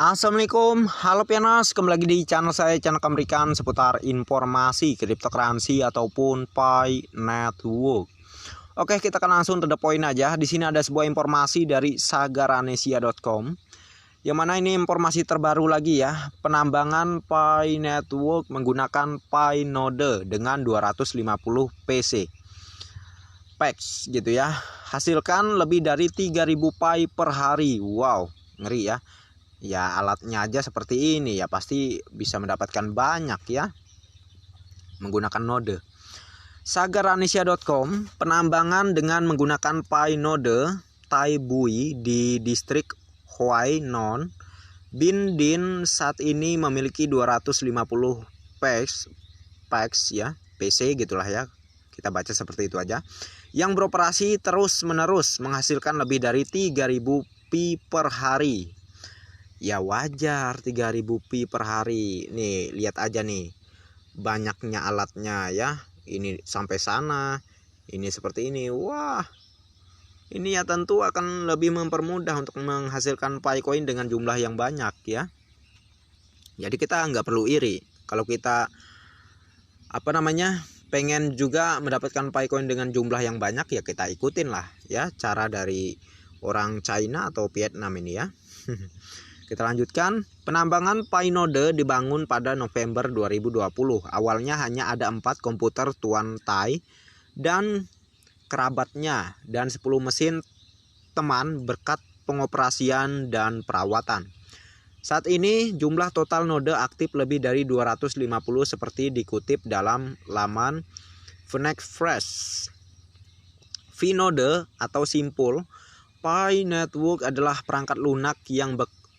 Assalamualaikum, halo pianos, kembali lagi di channel saya, channel Kamerikan seputar informasi cryptocurrency ataupun Pi Network. Oke, kita akan langsung to the point aja. Di sini ada sebuah informasi dari sagaranesia.com, yang mana ini informasi terbaru lagi ya. Penambangan Pi Network menggunakan Pi Node dengan 250 PC PEX gitu ya. Hasilkan lebih dari 3000 Pi per hari. Wow, ngeri ya. Ya alatnya aja seperti ini ya pasti bisa mendapatkan banyak ya menggunakan node. Sagaranesia.com, penambangan dengan menggunakan Pi Node Tai Bui di distrik Huai Non Binh Dinh saat ini memiliki 250 PEX ya, PC gitulah ya. Kita baca seperti itu aja. Yang beroperasi terus-menerus menghasilkan lebih dari 3000 Pi per hari. Ya wajar 3000 Pi per hari. Nih lihat aja nih banyaknya alatnya ya. Ini sampai sana, ini seperti ini. Wah, ini ya tentu akan lebih mempermudah untuk menghasilkan Pi coin dengan jumlah yang banyak ya. Jadi kita nggak perlu iri kalau kita pengen juga mendapatkan Pi coin dengan jumlah yang banyak, ya kita ikutin lah ya cara dari orang China atau Vietnam ini ya. Kita lanjutkan. Penambangan Pi Node dibangun pada November 2020. Awalnya hanya ada 4 komputer Tuan Tai dan kerabatnya dan 10 mesin teman berkat pengoperasian dan perawatan. Saat ini jumlah total node aktif lebih dari 250 seperti dikutip dalam laman Fnac Fresh. V-Node atau simpul Pi Network adalah perangkat lunak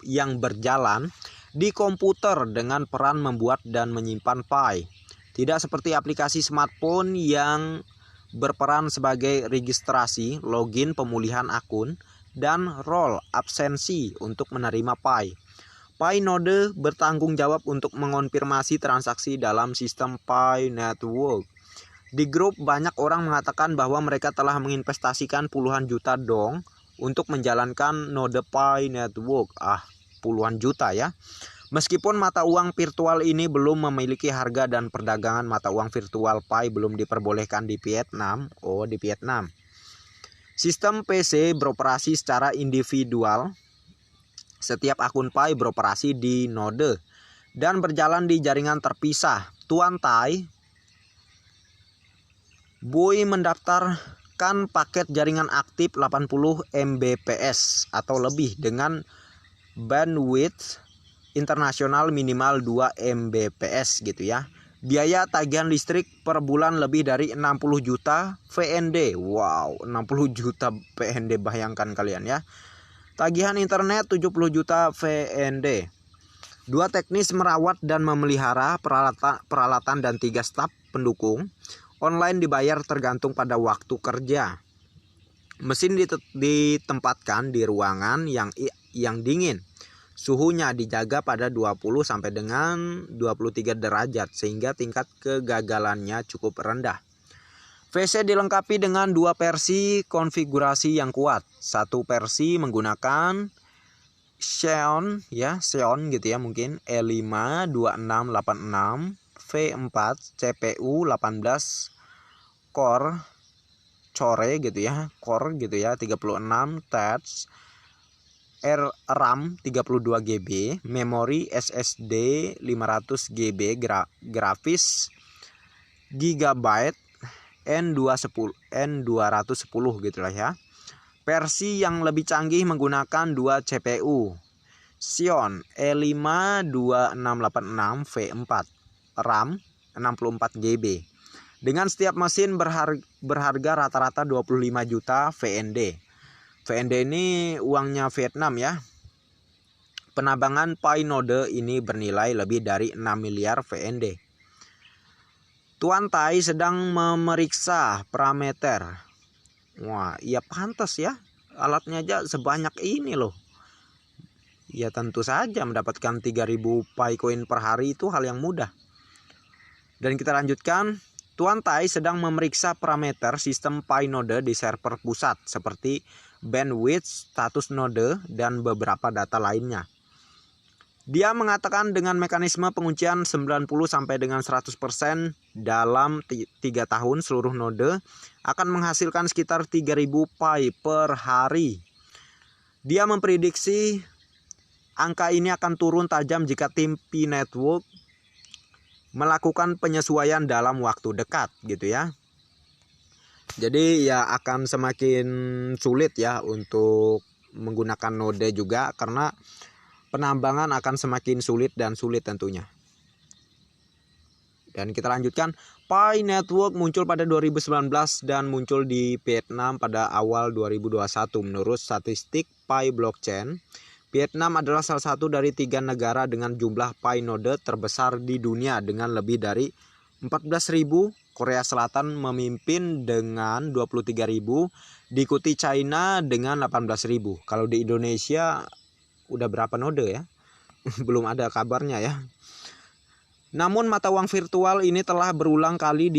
yang berjalan di komputer dengan peran membuat dan menyimpan Pi. Tidak seperti aplikasi smartphone yang berperan sebagai registrasi, login, pemulihan akun, dan role absensi untuk menerima Pi. Pi Node bertanggung jawab untuk mengonfirmasi transaksi dalam sistem Pi Network. Di grup banyak orang mengatakan bahwa mereka telah menginvestasikan puluhan juta dong untuk menjalankan node Pi Network. Puluhan juta ya. Meskipun mata uang virtual ini belum memiliki harga dan perdagangan mata uang virtual Pi belum diperbolehkan di Vietnam. Di Vietnam. Sistem PC beroperasi secara individual. Setiap akun Pi beroperasi di node dan berjalan di jaringan terpisah. Tuan Tai Bui mendaftarkan paket jaringan aktif 80 Mbps atau lebih dengan bandwidth internasional minimal 2 Mbps gitu ya. Biaya tagihan listrik per bulan lebih dari 60 juta VND. Wow, 60 juta VND, bayangkan kalian ya. Tagihan internet 70 juta VND. 2 teknis merawat dan memelihara peralatan dan 3 staf pendukung. Online dibayar tergantung pada waktu kerja. Mesin ditempatkan di ruangan yang dingin. Suhunya dijaga pada 20 sampai dengan 23 derajat sehingga tingkat kegagalannya cukup rendah. PC dilengkapi dengan 2 versi konfigurasi yang kuat. 1 versi menggunakan Xeon gitu ya, mungkin E5 2686 V4 CPU 18 core gitu ya 36 THz, RAM 32 GB, memori SSD 500 GB, grafis GB N210 gitulah ya. Versi yang lebih canggih menggunakan 2 CPU Xeon E5 2686 V4, RAM 64 GB. Dengan setiap mesin berharga rata-rata 25 juta VND. VND ini uangnya Vietnam ya. Penambangan Pi Node ini bernilai lebih dari 6 miliar VND. Tuan Tai sedang memeriksa parameter. Wah, ya pantas ya. Alatnya aja sebanyak ini loh. Ya tentu saja mendapatkan 3000 Pi coin per hari itu hal yang mudah. Dan kita lanjutkan. Tuan Tai sedang memeriksa parameter sistem Pi Node di server pusat seperti bandwidth, status node, dan beberapa data lainnya. Dia mengatakan dengan mekanisme penguncian 90 sampai dengan 100% dalam 3 tahun seluruh node akan menghasilkan sekitar 3000 pi per hari. Dia memprediksi angka ini akan turun tajam jika tim Pi Network melakukan penyesuaian dalam waktu dekat gitu ya. Jadi ya akan semakin sulit ya untuk menggunakan node juga, karena penambangan akan semakin sulit dan sulit tentunya. Dan kita lanjutkan, Pi Network muncul pada 2019 dan muncul di Vietnam pada awal 2021. Menurut statistik Pi Blockchain, Vietnam adalah salah satu dari 3 negara dengan jumlah Pi node terbesar di dunia dengan lebih dari 14.000. Korea Selatan memimpin dengan 23.000, diikuti China dengan 18.000. Kalau di Indonesia udah berapa node ya? Belum ada kabarnya ya. Namun mata uang virtual ini telah berulang kali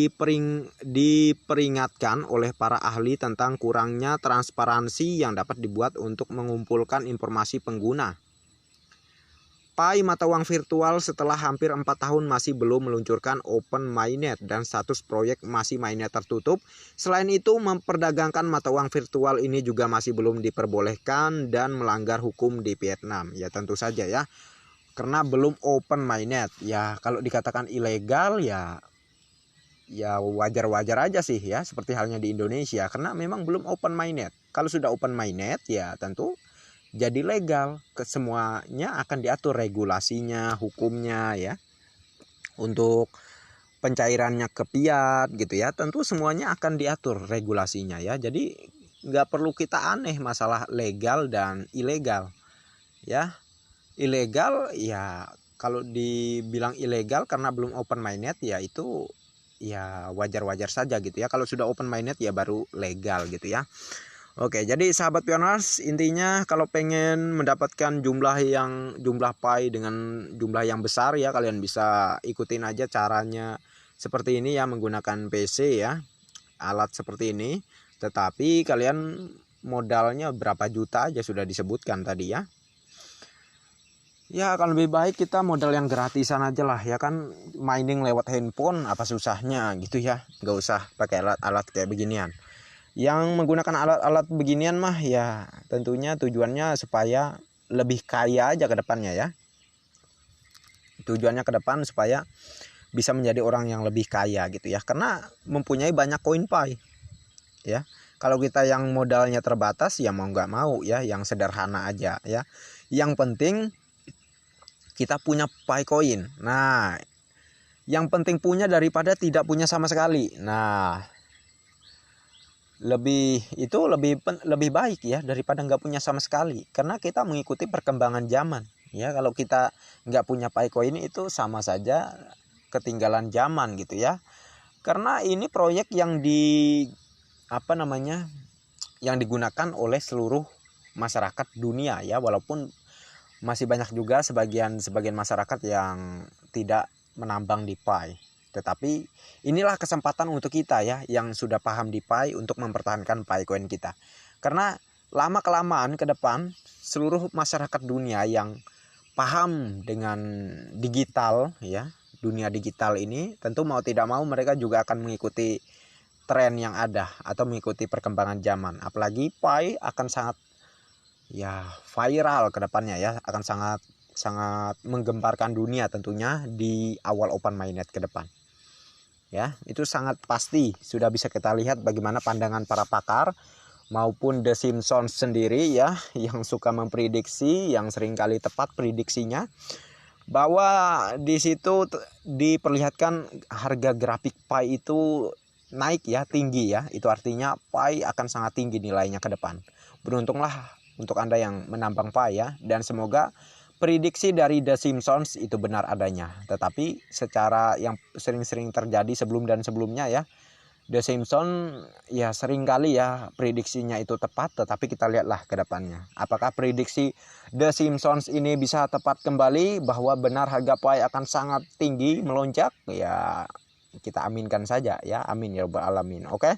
diperingatkan oleh para ahli tentang kurangnya transparansi yang dapat dibuat untuk mengumpulkan informasi pengguna. Pi mata uang virtual setelah hampir 4 tahun masih belum meluncurkan open mainnet dan status proyek masih mainnet tertutup. Selain itu, memperdagangkan mata uang virtual ini juga masih belum diperbolehkan dan melanggar hukum di Vietnam. Ya tentu saja ya, karena belum open mainnet. Ya kalau dikatakan ilegal ya wajar-wajar aja sih ya, seperti halnya di Indonesia, karena memang belum open mainnet. Kalau sudah open mainnet ya tentu jadi legal, semuanya akan diatur regulasinya, hukumnya ya. Untuk pencairannya ke fiat gitu ya, tentu semuanya akan diatur regulasinya ya. Jadi nggak perlu kita aneh masalah legal dan ilegal ya. Ilegal ya, kalau dibilang ilegal karena belum open mainnet ya itu ya wajar-wajar saja gitu ya. Kalau sudah open mainnet ya baru legal gitu ya. Oke, jadi sahabat pioners, intinya kalau pengen mendapatkan jumlah Pi dengan jumlah yang besar ya, kalian bisa ikutin aja caranya seperti ini ya, menggunakan PC ya, alat seperti ini. Tetapi kalian modalnya berapa juta aja sudah disebutkan tadi ya. Ya akan lebih baik kita modal yang gratisan aja lah ya kan, mining lewat handphone apa susahnya gitu ya, nggak usah pakai alat-alat kayak beginian. Yang menggunakan alat-alat beginian mah ya tentunya tujuannya supaya lebih kaya aja ke depannya ya. Tujuannya ke depan supaya bisa menjadi orang yang lebih kaya gitu ya, karena mempunyai banyak koin Pi ya. Kalau kita yang modalnya terbatas ya mau nggak mau ya, yang sederhana aja ya. Yang penting kita punya Pi coin. Nah, yang penting punya daripada tidak punya sama sekali. Nah, lebih baik ya daripada nggak punya sama sekali, karena kita mengikuti perkembangan zaman ya. Kalau kita nggak punya Pi coin itu sama saja ketinggalan zaman gitu ya, karena ini proyek yang yang digunakan oleh seluruh masyarakat dunia ya, walaupun masih banyak juga sebagian masyarakat yang tidak menambang di Pi. Tetapi inilah kesempatan untuk kita ya yang sudah paham di Pi untuk mempertahankan Pi coin kita. Karena lama-kelamaan ke depan seluruh masyarakat dunia yang paham dengan digital ya, dunia digital ini tentu mau tidak mau mereka juga akan mengikuti tren yang ada atau mengikuti perkembangan zaman. Apalagi Pi akan sangat ya viral ke depannya ya, akan sangat menggemparkan dunia tentunya di awal open mainnet ke depan. Ya, itu sangat pasti sudah bisa kita lihat bagaimana pandangan para pakar maupun The Simpsons sendiri ya, yang suka memprediksi, yang seringkali tepat prediksinya, bahwa di situ diperlihatkan harga grafik Pi itu naik ya, tinggi ya. Itu artinya Pi akan sangat tinggi nilainya ke depan. Beruntunglah untuk Anda yang menambang Pi ya, dan semoga prediksi dari The Simpsons itu benar adanya. Tetapi secara yang sering-sering terjadi sebelum dan sebelumnya ya, The Simpsons ya seringkali ya prediksinya itu tepat, tetapi kita lihatlah ke depannya. Apakah prediksi The Simpsons ini bisa tepat kembali bahwa benar harga Pi akan sangat tinggi melonjak? Ya kita aminkan saja ya, amin ya rabbal alamin. Oke,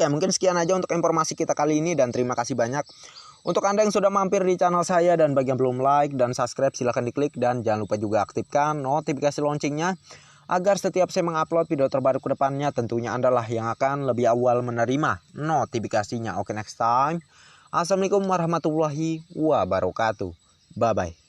mungkin sekian aja untuk informasi kita kali ini dan terima kasih banyak Untuk Anda yang sudah mampir di channel saya dan bagi yang belum like dan subscribe, silahkan diklik dan jangan lupa juga aktifkan notifikasi loncengnya agar setiap saya mengupload video terbaru ke depannya tentunya Anda lah yang akan lebih awal menerima notifikasinya. Oke, next time. Assalamualaikum warahmatullahi wabarakatuh. Bye bye.